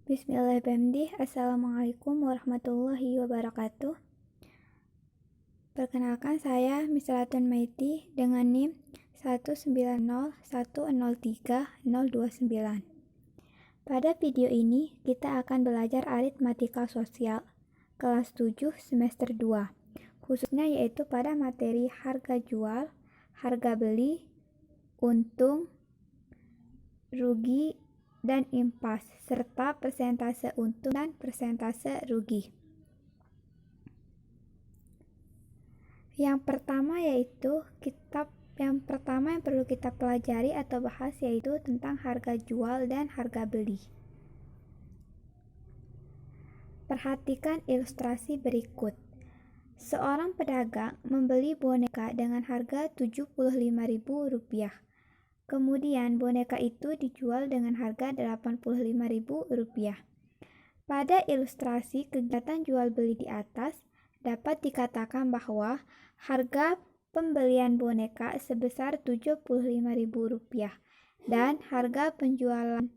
Bismillahirrahmanirrahim. Assalamualaikum warahmatullahi wabarakatuh. Perkenalkan, saya Miss Ratun Maiti dengan NIM 190103029. Pada video ini kita akan belajar aritmatika sosial kelas 7 semester 2, khususnya yaitu pada materi harga jual, harga beli, untung, rugi, dan impas, serta persentase untung dan persentase rugi. Yang pertama yang perlu kita pelajari atau bahas yaitu tentang harga jual dan harga beli. Perhatikan ilustrasi berikut. Seorang pedagang membeli boneka dengan harga Rp75.000. Kemudian boneka itu dijual dengan harga Rp85.000. Pada ilustrasi kegiatan jual beli di atas, dapat dikatakan bahwa harga pembelian boneka sebesar Rp75.000 dan harga penjualan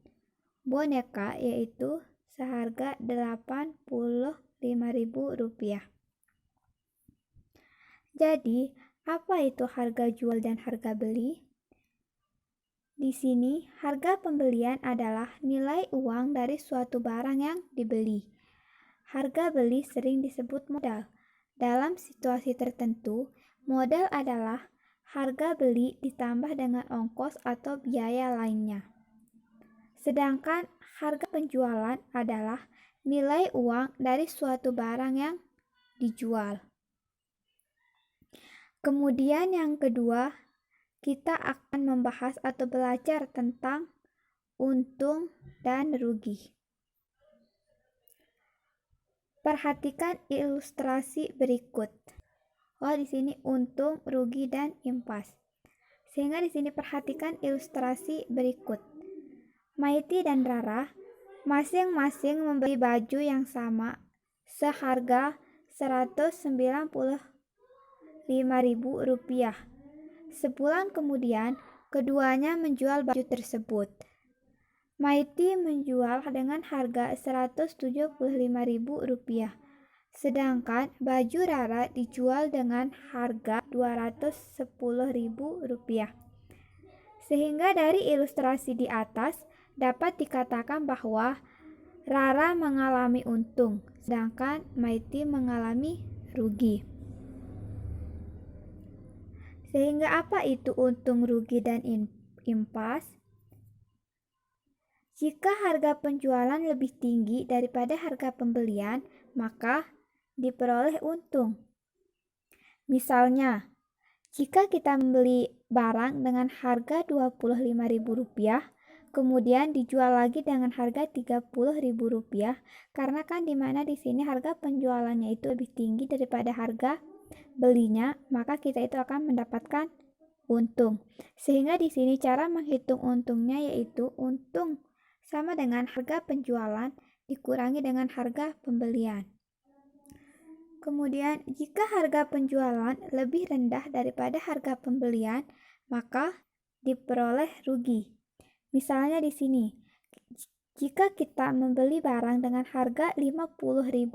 boneka yaitu seharga Rp85.000. Jadi, apa itu harga jual dan harga beli? Di sini, harga pembelian adalah nilai uang dari suatu barang yang dibeli. Harga beli sering disebut modal. Dalam situasi tertentu, modal adalah harga beli ditambah dengan ongkos atau biaya lainnya. Sedangkan harga penjualan adalah nilai uang dari suatu barang yang dijual. Kemudian yang kedua, kita akan membahas atau belajar tentang untung dan rugi. Perhatikan ilustrasi berikut. Di sini untung, rugi, dan impas. Sehingga di sini perhatikan ilustrasi berikut. Maiti dan Rara masing-masing membeli baju yang sama seharga Rp195.000. Sebulan kemudian, keduanya menjual baju tersebut. Maiti menjual dengan harga Rp175.000, sedangkan baju Rara dijual dengan harga Rp210.000. Sehingga dari ilustrasi di atas dapat dikatakan bahwa Rara mengalami untung, sedangkan Maiti mengalami rugi. Sehingga apa itu untung, rugi, dan impas? Jika harga penjualan lebih tinggi daripada harga pembelian, maka diperoleh untung. Misalnya, jika kita membeli barang dengan harga Rp25.000, kemudian dijual lagi dengan harga Rp30.000, karena kan dimana di sini harga penjualannya itu lebih tinggi daripada harga belinya, maka kita itu akan mendapatkan untung. Sehingga di sini cara menghitung untungnya yaitu untung sama dengan harga penjualan dikurangi dengan harga pembelian. Kemudian jika harga penjualan lebih rendah daripada harga pembelian, maka diperoleh rugi. Misalnya di sini, jika kita membeli barang dengan harga Rp50.000,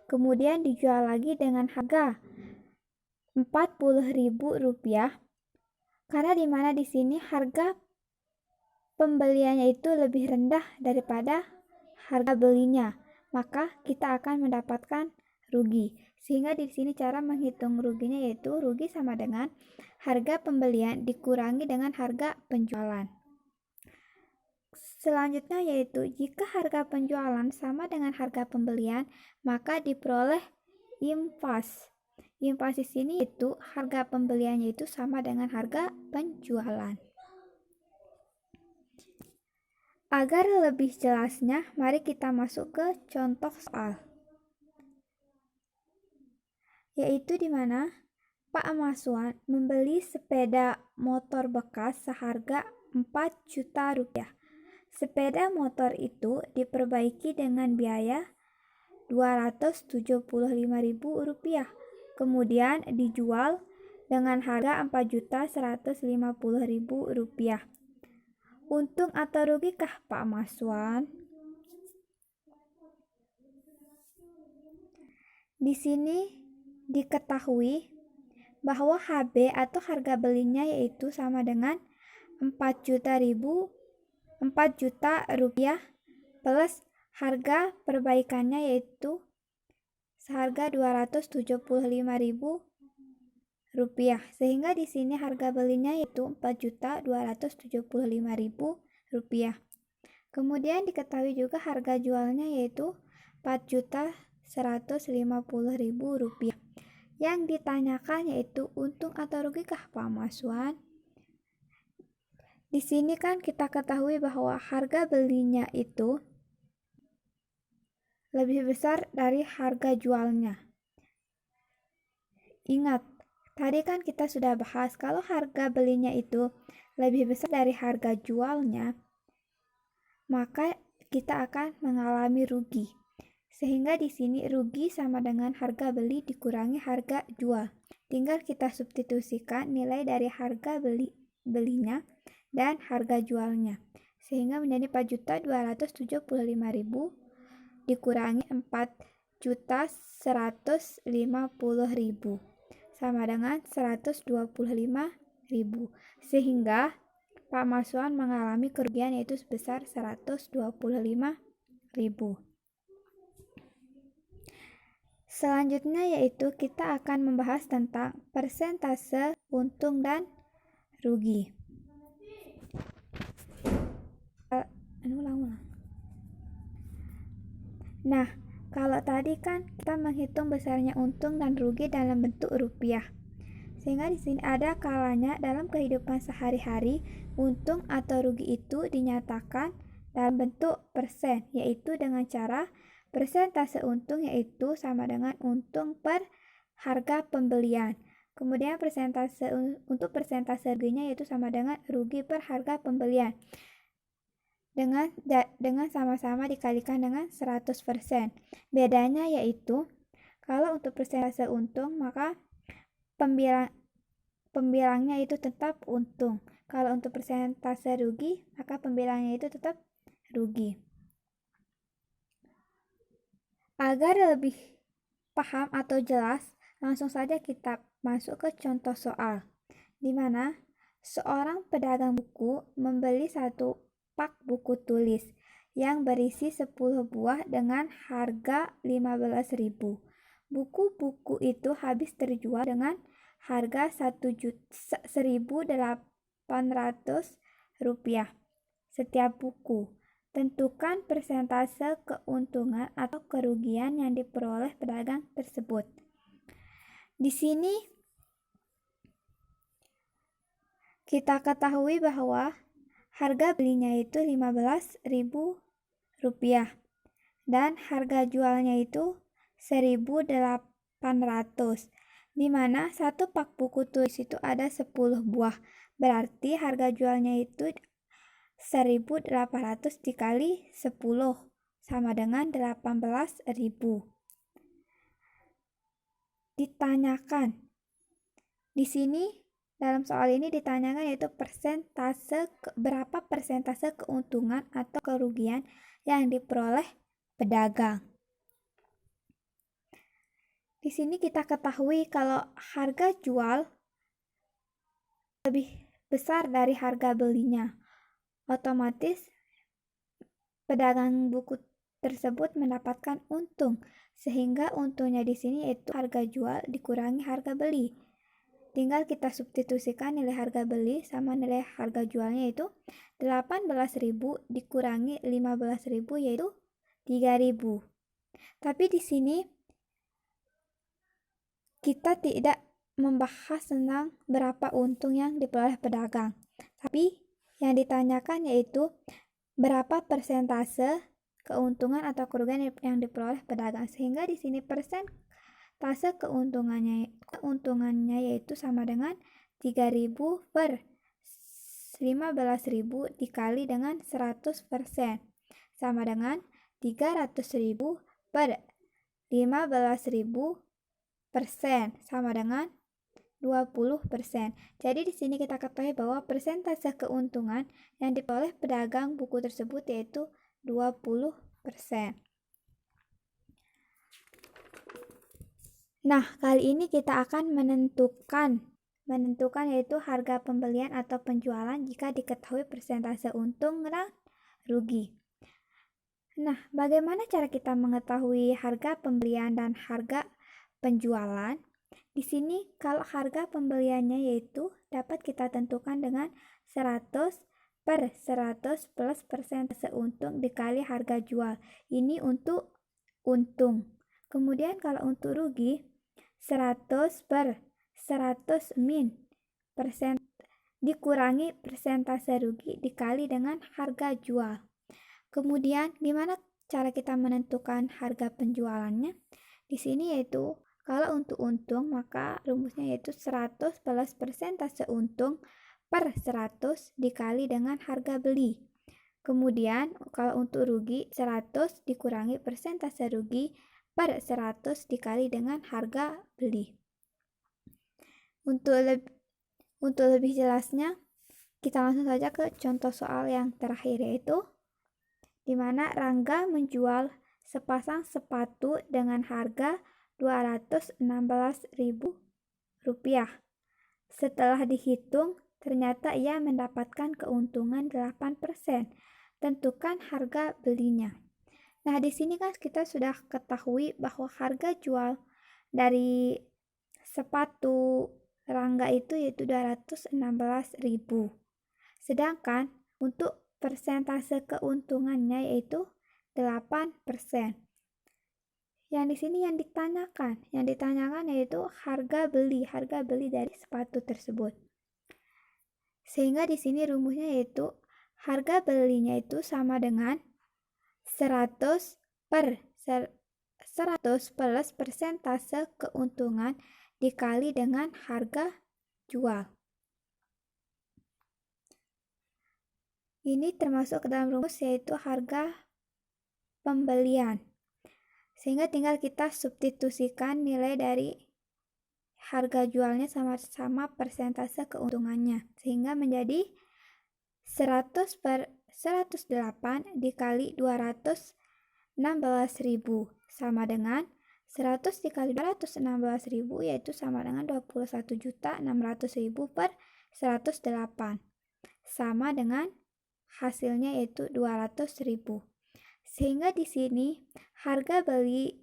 kemudian dijual lagi dengan harga Rp40.000, karena dimana di sini harga pembeliannya itu lebih rendah daripada harga belinya, maka kita akan mendapatkan rugi. Sehingga di sini cara menghitung ruginya yaitu rugi sama dengan harga pembelian dikurangi dengan harga penjualan. Selanjutnya yaitu jika harga penjualan sama dengan harga pembelian, maka diperoleh impas. Impas di sini itu harga pembeliannya itu sama dengan harga penjualan. Agar lebih jelasnya, mari kita masuk ke contoh soal. Yaitu di mana Pak Maswan membeli sepeda motor bekas seharga Rp4 juta. Sepeda motor itu diperbaiki dengan biaya Rp275.000, kemudian dijual dengan harga Rp4.150.000. Untung atau rugikah Pak Maswan? Di sini diketahui bahwa HB atau harga belinya yaitu sama dengan 4 juta rupiah plus harga perbaikannya yaitu seharga 275.000 rupiah. Sehingga di sini harga belinya yaitu 4.275.000 rupiah. Kemudian diketahui juga harga jualnya yaitu 4.150.000 rupiah. Yang ditanyakan yaitu untung atau rugikah Pak Maswan? Di sini kan kita ketahui bahwa harga belinya itu lebih besar dari harga jualnya. Ingat, tadi kan kita sudah bahas kalau harga belinya itu lebih besar dari harga jualnya, maka kita akan mengalami rugi. Sehingga di sini rugi sama dengan harga beli dikurangi harga jual. Tinggal kita substitusikan nilai dari harga belinya dan harga jualnya. Sehingga menjadi 4.275.000 dikurangi 4.150.000 sama dengan 125.000. Sehingga Pak Maswan mengalami kerugian yaitu sebesar 125.000. Selanjutnya yaitu kita akan membahas tentang persentase untung dan rugi. Nah, kalau tadi kan kita menghitung besarnya untung dan rugi dalam bentuk rupiah. Sehingga di sini ada kalanya dalam kehidupan sehari-hari untung atau rugi itu dinyatakan dalam bentuk persen, yaitu dengan cara persentase untung yaitu sama dengan untung per harga pembelian. Kemudian untuk persentase ruginya yaitu sama dengan rugi per harga pembelian. Dengan sama-sama dikalikan dengan 100%. Bedanya yaitu kalau untuk persentase untung maka pembilangnya itu tetap untung. Kalau untuk persentase rugi, maka pembilangnya itu tetap rugi. Agar lebih paham atau jelas, langsung saja kita masuk ke contoh soal, di mana seorang pedagang buku membeli satu pak buku tulis yang berisi 10 buah dengan harga 15.000. Buku-buku itu habis terjual dengan harga 1.800 rupiah setiap buku. Tentukan persentase keuntungan atau kerugian yang diperoleh pedagang tersebut. Di sini kita ketahui bahwa harga belinya itu 15.000 rupiah dan harga jualnya itu 1.800, di mana satu pak buku tulis itu ada 10 buah. Berarti harga jualnya itu 1.800 dikali 10 sama dengan 18.000. Ditanyakan. Di sini dalam soal ini ditanyakan yaitu berapa persentase keuntungan atau kerugian yang diperoleh pedagang. Di sini kita ketahui kalau harga jual lebih besar dari harga belinya. Otomatis pedagang buku tersebut mendapatkan untung. Sehingga untungnya di sini yaitu harga jual dikurangi harga beli. Tinggal kita substitusikan nilai harga beli sama nilai harga jualnya yaitu 18.000 dikurangi 15.000 yaitu 3.000. Tapi di sini kita tidak membahas tentang berapa untung yang diperoleh pedagang. Tapi yang ditanyakan yaitu berapa persentase keuntungan atau kerugian yang diperoleh pedagang. Sehingga di sini persentase keuntungannya yaitu sama dengan 3.000 per 15.000 dikali dengan 100% sama dengan 300.000 per 15.000% sama dengan 20%. Jadi di sini kita ketahui bahwa persentase keuntungan yang diperoleh pedagang buku tersebut yaitu 20%. Nah, kali ini kita akan menentukan yaitu harga pembelian atau penjualan jika diketahui persentase untung dan rugi. Nah, bagaimana cara kita mengetahui harga pembelian dan harga penjualan? Di sini kalau harga pembeliannya yaitu dapat kita tentukan dengan 100 per 100 plus persentase untung dikali harga jual. Ini untuk untung. Kemudian kalau untuk rugi 100 per 100 min persen dikurangi persentase rugi dikali dengan harga jual. Kemudian gimana cara kita menentukan harga penjualannya? Di sini yaitu kalau untuk untung maka rumusnya yaitu 100 plus persentase untung per 100 dikali dengan harga beli. Kemudian kalau untuk rugi 100 dikurangi persentase rugi per 100 dikali dengan harga beli. Untuk lebih jelasnya, kita langsung saja ke contoh soal yang terakhir yaitu di mana Rangga menjual sepasang sepatu dengan harga Rp216.000. Setelah dihitung, ternyata ia mendapatkan keuntungan 8%. Tentukan harga belinya. Nah, di sini kan kita sudah ketahui bahwa harga jual dari sepatu Rangga itu yaitu 216.000. Sedangkan untuk persentase keuntungannya yaitu 8%. Yang di sini yang ditanyakan yaitu harga beli dari sepatu tersebut. Sehingga di sini rumusnya yaitu harga belinya itu sama dengan 100 per 100 plus persentase keuntungan dikali dengan harga jual. Ini termasuk ke dalam rumus yaitu harga pembelian. Sehingga tinggal kita substitusikan nilai dari harga jualnya sama-sama persentase keuntungannya. Sehingga menjadi 100 per 108 dikali 216.000 sama dengan 100 dikali 216.000 yaitu sama dengan 21.600.000 per 108 sama dengan hasilnya yaitu 200.000. Sehingga di sini harga beli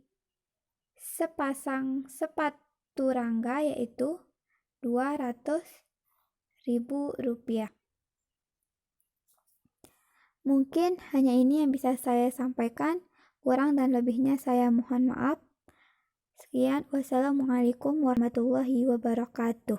sepasang sepatu Rangga yaitu Rp200.000. Mungkin hanya ini yang bisa saya sampaikan. Kurang dan lebihnya saya mohon maaf. Sekian, wassalamualaikum warahmatullahi wabarakatuh.